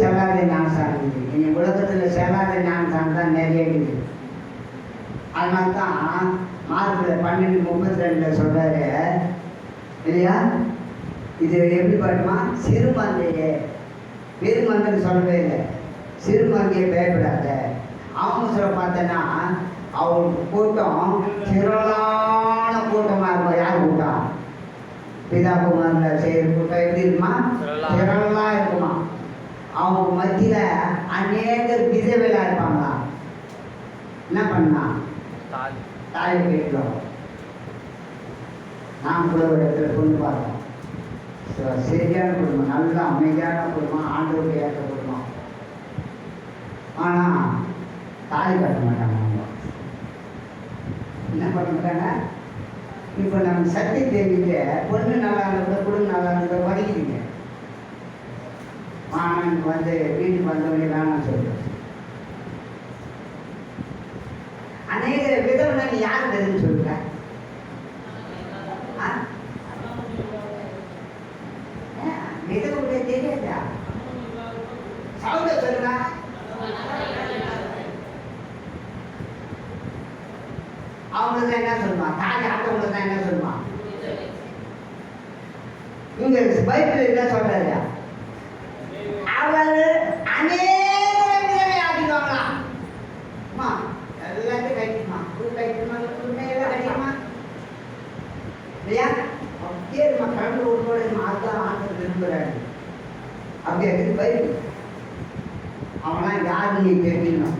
செல்லாத ஞானசானம் இருக்குது. இனி உலகத்தில் செல்லாத ஞானசானம் தான் நிறைய இருக்குது. அதனால தான் மார்க்கில் 12:32 சொல்கிறாரு இல்லையா, இது எப்படி பாட்டுமா, சிறு மந்தையே பெருமந்தன்னு சொல்லவே இல்லை, சிறு மந்தையை பயப்படாத. ஆமோஸில் பார்த்தேன்னா அவங்களுக்கு கூட்டம் திரளான கூட்டமாக இருக்கும். யார் கூட்டம்? பிதாகுமாரில் செய்கிற கூட்டம் எப்படி இருக்குமா? திரளாக இருக்குமா. அவங்க மத்தியில் அநேக விதவையாக இருப்பாங்களா. என்ன பண்ணா? தாய் கேட்கிறோம். நாம் கூட ஒரு இடத்துல கொண்டு பார்த்தோம். சரியான குடும்பம், நல்ல அமைதியான குடும்பம், ஆண்டவருக்கு ஏற்ற குடும்பம். ஆனால் தாலி கட்ட மாட்டாங்க. அவங்க என்ன பண்ண மாட்டாங்க? இப்போ நம்ம சக்தி தேவிட்டு பொண்ணு நல்லா இருந்ததை குடும்பம் நல்லா இருந்ததை படிக்கிறீங்க. ஆனால் வந்து வீட்டுக்கு வந்தவங்க வேணாம்னு சொல்லுவோம். அநேக விதம்னா நீ யார் தெரியுன்னு சொல்லுங்க. விதவுடைய தெரியாதா? சவுண்ட சொல்லுங்க. அவங்களுக்கு தான் என்ன சொல்லுவான்? தாய் ஆட்டவங்களுக்கு தான் என்ன சொல்லுவான்? இங்க பைபிள் என்ன சொல்றாரு? அவர் அநேக ஆக்கிடுவாங்களாம். எல்லாத்தையும் கைட்டுமா, கைட்டுமா, எல்லாம் கைட்டுமா இல்லையா? அப்படியே நம்ம கடந்து ஓட்டுவோம். அதுதான் ஆண்டவர் விரும்புகிறாரு. அப்படியே இருக்குது பைபிள். அவங்களாம் யாருன்னு நீ தெரிஞ்சுக்கணும்.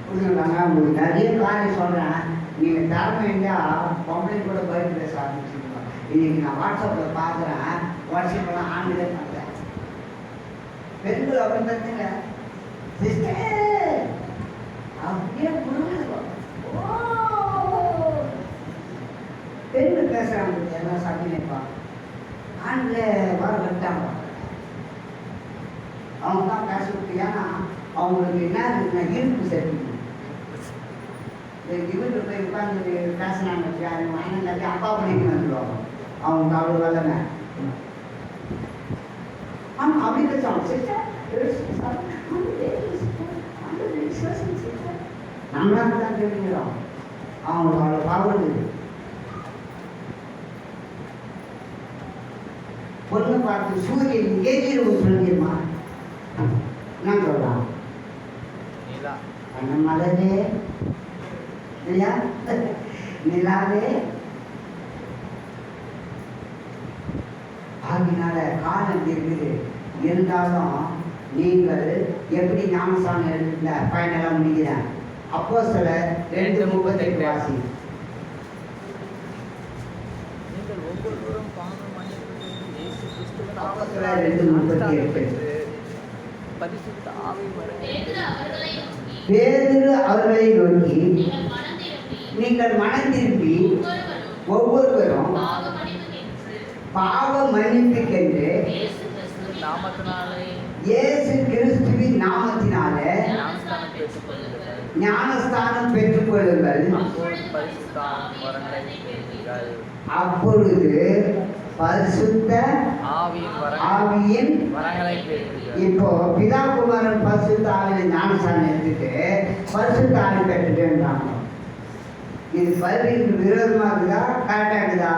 புரிஞ்சுக்கலாங்க. உங்களுக்கு நிறைய காரியம் சொல்கிறேன். நீங்கள் திறமை இருந்தால் பொம்பளை கூட பைபிள் பேச ஆரம்பிச்சுருக்கோம். இன்னைக்கு நான் வாட்ஸ்அப்பில் பார்க்குறேன். வாட்ஸ்அப்பெல்லாம் ஆண்டுதே பண்ணுறேன். பெண்கள் அப்படின்னு பார்த்தீங்க சிஸ்டர் அப்படியே புரிஞ்சுக்கணும். பெண்கள் பேசுகிறாங்க எல்லாம் சாப்பிட்டுப்பாங்க. ஆண்கள் வர விட்டாங்க. அவங்க தான் பேச விட்டு. ஏன்னா அவங்களுக்கு என்ன இருக்குன்னா ஈர்ப்பு சக்தி. இவருக்கு போய் உட்காந்து பேசினாங்க அண்ணன் அப்பா பண்ணிட்டு வந்துடுவாங்க. அவங்க அவ்வளோ வரலங்க. ஆமாம் அப்படி பேசுவாங்க. சிஸ்டர் நம்மளால தான் தெரிஞ்சுக்கிறோம். அவங்களுக்கு அவ்வளோ பவர் இருக்குது. பொண்ணு பார்த்து சூரியன் ஏற்றிடுவோம் சொல்லிடுமா? என்ன சொல்லலாம்? அந்த மலரே இல்லையா, நிலாவே. ஆகினால காலம் இருக்குது. இருந்தாலும் நீங்கள் எப்படி ஞானசானம் எடுத்துல பயனெல்லாம் முடிக்கிறேன். அப்போ சில 2:38 வாசி. பேதுரு அவர்களை நோக்கி நீங்கள் மனம் திரும்பி ஒவ்வொருவரும் பாவ மன்னிப்புக்கென்று இயேசு கிறிஸ்துவின் நாமத்தினாலே ஞானஸ்தானம் பெற்றுக் கொள்ளுங்கள். அப்பொழுது பரிசுத்த ஆவியின் இப்போ பிதாகுமாரன் பரிசுத்த ஆவியின் ஞானஸ்தானம் எடுத்துட்டு பரிசுத்த ஆவி பெற்றுட்டுன்றாங்க. இது பைபிளுக்கு விரோதமா இருக்குதா கரெக்டா இருக்குதா?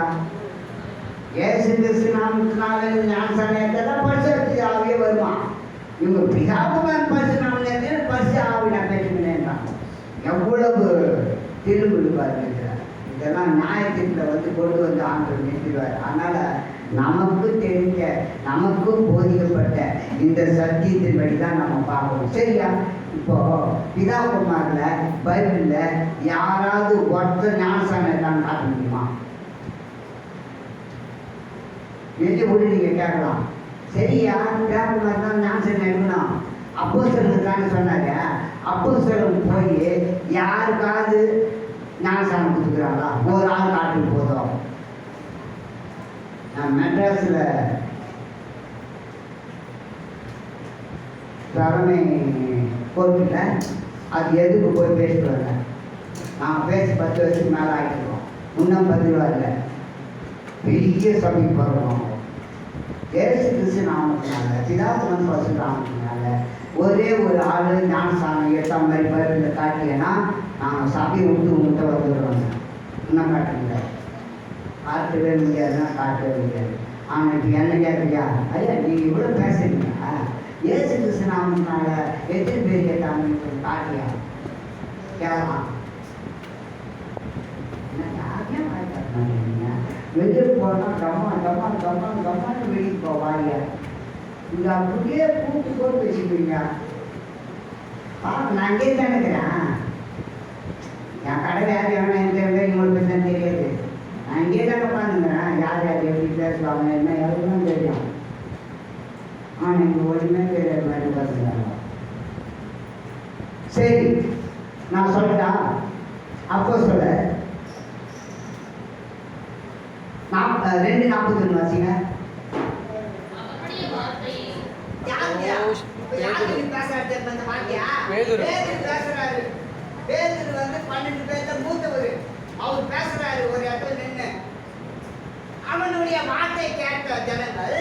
ஏசு கிறிஸ்து நாமத்தினால ஞானஸ்தானம் எடுத்தா பரிசுத்த ஆவியே வருமா? இவங்க பிதாகுமாரன் பரிசு நாமம் எடுத்து பரிசு ஆவி நான் பெற்றுக்கினேன்றாங்க. எவ்வளவு திரும்புது பாருங்க. இதெல்லாம் நியாயத்தில் வந்து கொண்டு வந்து ஆண்டவர் நிறுத்துவார். அதனால் நமக்கு தெரிஞ்ச நமக்கு போதிக்கப்பட்ட இந்த சத்தியத்தின்படி தான் நம்ம பார்க்கணும். சரியா? இப்போ பிதாகுமாரில் பைபிளில் யாராவது ஒருத்தர் ஞானஸ்தானம் இருக்கான்னு காட்ட முடியுமா? நெஞ்சு கூட நீங்கள் கேட்கலாம். சரியா? பிதாகுமார் தான் ஞானஸ்தானம் எடுக்கணும். அப்போஸ்தலர்கள் தானே சொன்னாங்க. அப்போஸ்தலர்கள் போய் யாருக்காவது ஞானஸ்தானம் கொடுத்துக்கிறாங்களா? ஒரு ஆள் காட்டுக்கு போதும். நான் மெட்ராஸில் தலைமை கோர்ட்டில் அது எதுக்கு போய் பேசிட்டு வரேன். நான் பேசி 10 வருஷத்துக்கு மேலே ஆகிட்டுருக்கோம். இன்னும் 10 ரூபா இல்லை. பெரிய சபைக்கு போகிறோம். ஏசு கிறிஸ்து நாமத்தினால பிதாகுமாரன் பரிசுத்த நாமத்தினால ஒரே ஒரு ஆள் ஞானஸ்தானம் ஏற்ற மாதிரி பயிர்ல காட்டியேன்னா நாங்கள் சபையை விட்டு உங்கள்கிட்ட வந்துடுவாங்க. இன்னும் காட்ட முடியாது, காட்டவே முடியாதுன்னா காட்டவே முடியாது. ஆனால் இப்போ என்ன கேட்குறியா, ஐயா நீங்கள் இவ்வளோ பேசுறீங்க, ஏசு கிறிஸ்து நாமத்தினால எத்தனை பேர் கேட்டாங்க காட்டியா கேட்கலாம். வெளியே போனால் கம்மான்னு வெளியே போவாங்க. இங்கே அப்படியே கூட்டு போட்டு வச்சுக்கிறீங்க. நான் அங்கேயே தான் இருக்கிறேன். என் கடை யார் எவனா எந்த உங்களுக்கு தான் தெரியாது. நான் இங்கே தானே உட்காந்துங்கிறேன். யார் யார் எப்படி பேசுவாங்க என்ன எவ்வளோதான் தெரியும். ஆனால் எனக்கு ஒன்றுமே தெரியாத மாதிரி பார்த்துக்கிறாங்க. சரி நான் சொல்லிட்டா அப்போ சொல்ல 2:41 வாசிங்க. அவருடைய வார்த்தையை பேதுரு வந்து 12 பேர்ல மூத்தவர். அவர் பேசுறாரு ஒரு இடத்துல நின்று. அவனுடைய வார்த்தை கேட்ட ஜனங்கள்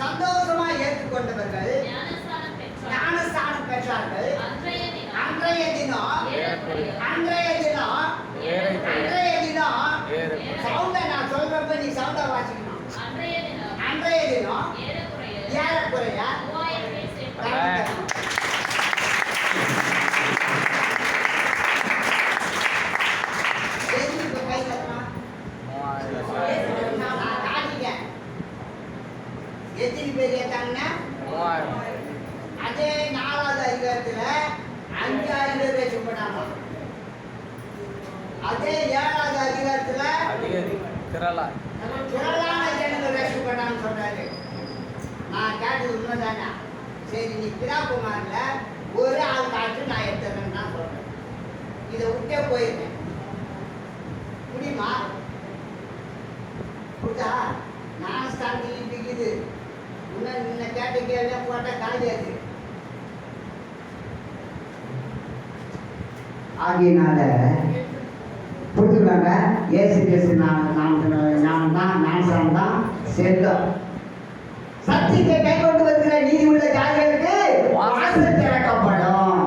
சந்தோஷமாய் ஏற்றுக்கொண்டவர்கள் ஞானஸ்தானம் பெற்றார்கள். அன்றைய தினம் சவுண்ட நான் சொல்றப்ப நீ சவுண்டா வாசிக்கணும். அன்றைய தினம் ஏறக்குறைய எத்தனை பேர் கேட்டாங்கன்னா அதே 4வது அதிகாரத்துல 5000 பேர் ரட்சிக்கப்பட்டாங்க. அதே 7வது அதிகாரத்துல திரளான ஜனங்கள் ரட்சிக்கப்பட்டாங்கன்னு சொல்றாரு. நான் கேட்டது உண்மைதானே? சரி நீ பிதாகுமார்ல ஒரு ஆள் காட்டு நான் எடுத்துறேன்னு தான் சொல்றேன். இதை விட்டே போயிருக்கேன் முடியுமா? புரிதா? ஞானஸ்தானத்தில் இருக்குது. இன்னும் கேட்ட கேள்வி போட்ட காலியாது. ஆகியனால புரிஞ்சுக்கிறாங்க. ஏசு கிறிஸ்து ஞானஸ்தானம் தான் செல்லும். சத்தியத்தை கை கொண்டு வருகிற நீதி உள்ள ஜாதிகளுக்கு வாசல் திறக்கப்படும்.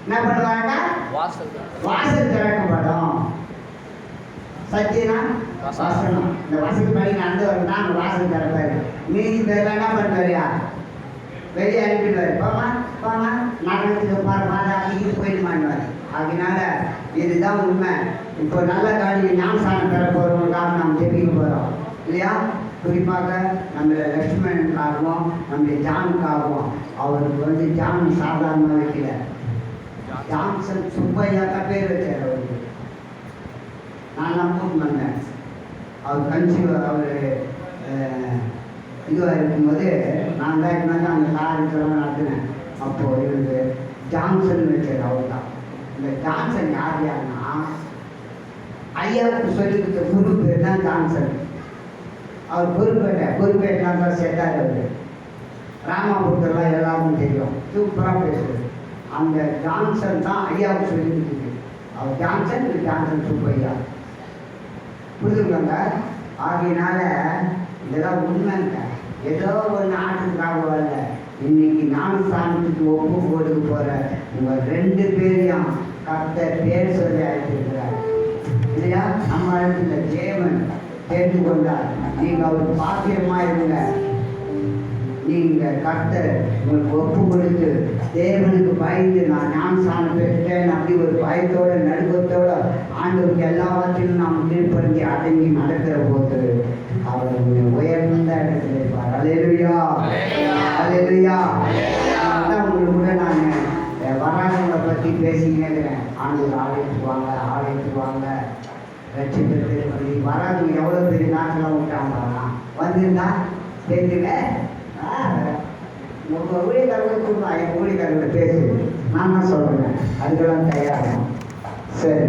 என்ன பண்ணுவாங்க? வாசல் திறக்கப்படும். சத்தியனா வாசனம். இந்த வாசல் படி நடந்து வரணும்னா அந்த வாசல் திறப்பாரு. மீதி பேர்ல என்ன பண்ணுவாரியா? வெளியே அனுப்பிடுவாரு. போமா நகரத்துக்கு பாருமா இது போயிடுமான்வாரு. அதனால இதுதான் உண்மை. இப்போ நல்ல காடி ஞானஸ்தானம் பெற போறவங்களுக்காக நம்ம தெரிவிக்க போறோம் இல்லையா? குறிப்பாக நம்மள லட்சுமணனுக்காகவும் நம்முடைய ஜானுக்காகவும். அவருக்கு வந்து ஜான் சாதாரணமாக வைக்கல, ஜான்சன் சுப்பையாக்கா பேர் வச்சார். அவருக்கு நான் நம்பூர் வந்தேன். அவர் கன்சீவ் அவர் இதுவாக இருக்கும்போது நான் தான் இருந்தாங்க அந்த காரியத்தெல்லாம் நடத்தினேன். அப்போது இவருக்கு ஜான்சன் வச்சார். அவர் தான் இந்த ஜான்சன் யாருன்னா ஐயாவுக்கு சொல்லி கொடுத்த குரு பேர் தான் ஜான்சன். அவர் பொறுப்பேட்டா தான் செட்டார். அவர் ராமாபுரத்தெல்லாம் எல்லாருக்கும் தெரியும், சூப்பராக பேசுவார். அந்த ஜான்சன் தான் ஐயாவுக்கு சொல்லி கொடுத்துருக்கு. அவர் ஜான்சன் சுப்பையா. புரிஞ்சுக்கோங்க. ஆகையினால இதெல்லாம் உண்மைங்க. ஏதோ ஒன்று ஆட்டுக்காக வரல. இன்னைக்கு ஞானஸ்தானத்துக்கு ஒப்பு கொடுக்க போற உங்கள் 2 பேரையும் கர்த்தர் பேர் சொல்லி அழைத்திருக்கிறார் இல்லையா? நம்ம அழைத்துல தேவன் கேட்டுக்கொண்டார். நீங்கள் அவருக்கு பாக்கியமா இருங்க. நீங்க கர்த்தர் உங்களுக்கு ஒப்பு கொடுத்து தேவனுக்கு பயந்து நான் ஞானஸ்தானம் பெற்றேன் அப்படி ஒரு பயத்தோட நடுக்கத்தோட ஆண்டவருக்கு எல்லாவற்றையும் நாம் கீழ்ப்படுத்தி அடங்கி நடக்கிற போது அவர் உயர்ந்த இடத்துல இருப்பார். அல்லேலூயா, அல்லேலூயா. அதான் உங்களுக்கு கூட நான் வராதவங்களை பற்றி பேசிக்கிறேன். ஆண்டவர் ஆலயத்துவாங்க ரட்சிப்பது வராதவங்க எவ்வளோ பெரிய நாட்களாக விட்டாங்க. வந்திருந்தா தெரிஞ்சுங்க. உங்கள் ஊழியக்காரர்கள் சொல்லுவாங்க, எங்கள் ஊழியக்காரர்களை பேசு, நான் தான் சொல்கிறேன். அதுக்கெல்லாம் தயாராகும். சரி.